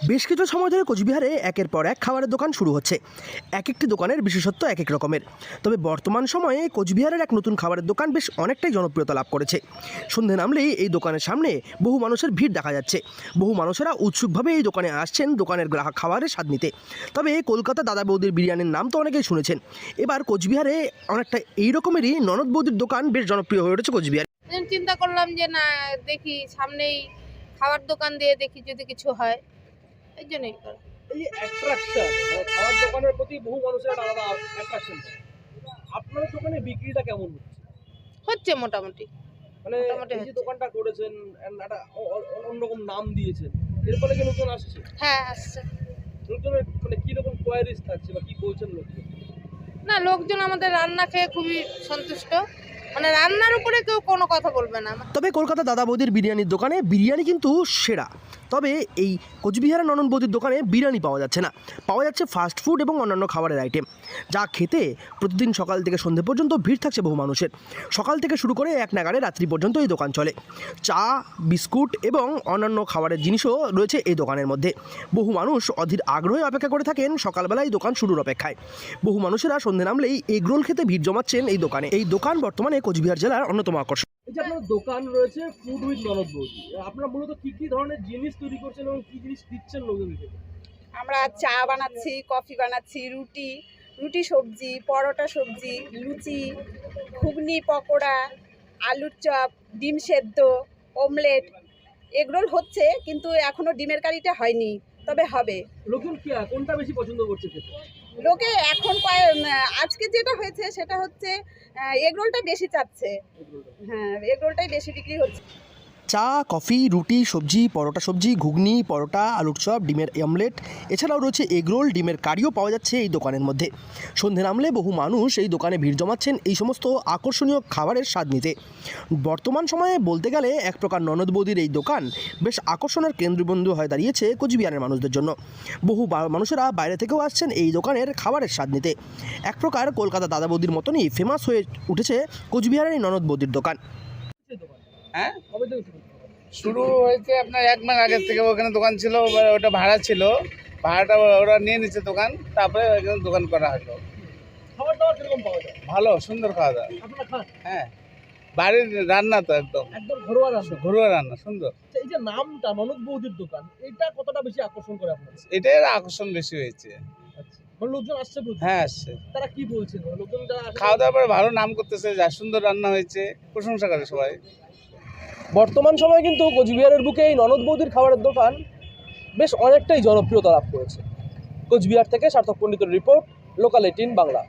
বেশ কিছু সময় ধরে কোচবিহারে একের পর এক খাবারের দোকান শুরু হচ্ছে। এক একটি দোকানের বিশেষত্ব এক এক রকমের। তবে বর্তমান সময়ে কোচবিহারের এক নতুন খাবারের দোকান বেশ অনেকটাই জনপ্রিয়তা লাভ করেছে। সন্ধে নামলেই এই দোকানের সামনে বহু মানুষের ভিড় দেখা যাচ্ছে। বহু মানুষেরা উৎসুকভাবে এই দোকানে আসছেন দোকানের গ্রাহক খাবারের স্বাদ নিতে। তবে কলকাতা দাদা বৌদির বিরিয়ানির নাম তো অনেকেই শুনেছেন। এবার কোচবিহারে অনেকটা এই রকমেরই ননদ বৌদির দোকান বেশ জনপ্রিয় হয়ে উঠেছে কোচবিহারে। চিন্তা করলাম যে না, দেখি সামনেই খাবার দোকান দিয়ে দেখি যদি কিছু হয়, এই জন্যই করা। এই যে অ্যাট্রাকশন, মানে খাবার দোকানের প্রতি বহু মানুষের একটা আলাদা অ্যাট্রাকশন। আপনার দোকানে বিক্রিটা কেমন হচ্ছে মোটামুটি। মানে এই যে দোকানটা করেছেন একটা অন্যরকম নাম দিয়েছেন, এর ফলে কি লোকজন আসছে? হ্যাঁ, আসছে। লোকজনের মানে কি রকম কোয়ারিজ থাকছে বা কি বলছেন লোকজন? না, লোকজন আমাদের রান্না খেয়ে খুবই সন্তুষ্ট, মানে রান্নার উপরে কেউ কোনো কথা বলবে না। তবে কলকাতা দাদা বৌদির বিরিয়ানির দোকানে বিরিয়ানি কিন্তু সেরা। তবে এই কোচবিহারের ননদ বৌদির দোকানে বিরিয়ানি পাওয়া যাচ্ছে না, পাওয়া যাচ্ছে ফাস্ট ফুড এবং অন্যান্য খাবারের আইটেম, যা খেতে প্রতিদিন সকাল থেকে সন্ধ্যে পর্যন্ত ভিড় থাকছে বহু মানুষের। সকাল থেকে শুরু করে এক নাগাড়ে রাত্রি পর্যন্ত এই দোকান চলে। চা, বিস্কুট এবং অন্যান্য খাবারের জিনিসও রয়েছে এই দোকানের মধ্যে। বহু মানুষ অধীর আগ্রহে অপেক্ষা করে থাকেন সকালবেলায় দোকান শুরুর অপেক্ষায়। বহু মানুষেরা সন্ধ্যে নামলেই এগরোল খেতে ভিড় জমাচ্ছেন এই দোকানে। এই দোকান বর্তমানে কোচবিহার জেলার অন্যতম আকর্ষণ। এই যে আপনার দোকান রয়েছে ফুড উইথ ননদ বৌদি, আপনারা মূলত কি কি ধরনের জিনিস তৈরি করছেন এবং কি জিনিস দিচ্ছেন লোকজনকে? আমরা চা বানাচ্ছি, কফি বানাচ্ছি, রুটি সবজি, পরোটা সবজি, লুচি, ঘুগনি, পকোড়া, আলুর চপ, ডিম সেদ্ধ, অমলেট। এগরোল হচ্ছে, কিন্তু এখনো ডিমের কারিটা হয়নি, তবে হবে। লোকজন কি কোনটা বেশি পছন্দ করছে খেতে? লোকে এখন আজকে যেটা হয়েছে সেটা হচ্ছে এগরোলটা বেশি চাচ্ছে। হ্যাঁ, এগরোলটাই বেশি বিক্রি হচ্ছে। চা, কফি, রুটি, সবজি, পরোটা সবজি, ঘুগনি, পরোটা, আলুর চপ, ডিমের অমলেট, এছাড়াও রয়েছে এগরোল, ডিমের কারিও পাওয়া যাচ্ছে এই দোকানের মধ্যে। সন্ধে নামলে বহু মানুষ এই দোকানে ভিড় জমাচ্ছেন এই সমস্ত আকর্ষণীয় খাবারের স্বাদ নিতে। বর্তমান সময়ে বলতে গেলে এক প্রকার ননদ বৌদির এই দোকান বেশ আকর্ষণের কেন্দ্রবিন্দু হয়ে দাঁড়িয়েছে কোচবিহারের মানুষদের জন্য। বহু মানুষেরা বাইরে থেকেও আসছেন এই দোকানের খাবারের স্বাদ নিতে। এক প্রকার কলকাতা দাদা বৌদির মতনই ফেমাস হয়ে উঠেছে কোচবিহারের এই ননদ বৌদির দোকান। হ্যাঁ, কবে থেকে শুরু হয়েছে আপনার 1 মাস আগের থেকে। ওখানে দোকান ছিল, ওটা ভাড়া ছিল, ভাড়াটা ওরা নিয়ে নিচ্ছে দোকান, তারপরে ওখানে দোকান করা হলো। খাবার দাবার কিরকম পাওয়া যায়? ভালো, সুন্দর খাওয়া দাওয়া। আপনারা খান? হ্যাঁ, বাড়ির রান্না তো একদম একদম ঘরোয়া রান্না। ঘরোয়া রান্না, সুন্দর। এই যে নামটা ননদ বৌদির দোকান, এটা কতটা বেশি আকর্ষণ করে আপনাদের? এটাই আকর্ষণ বেশি হয়েছে। আচ্ছা, মানে লোকজন আসছে প্রচুর? হ্যাঁ, আসছে। তারা কি বলছেন? লোকজন যারা আসে খাওয়া দাওয়ার পরে ভালো নাম করতেছে, যা সুন্দর রান্না হয়েছে, প্রশংসা করে সবাই। বর্তমান সময়ে কিন্তু কোচবিহারের বুকে এই ননদ বৌদির খাবারের দোকান বেশ অনেকটাই জনপ্রিয়তা লাভ করেছে। কোচবিহার থেকে সার্থক পণ্ডিতের রিপোর্ট, লোকাল 18 বাংলা।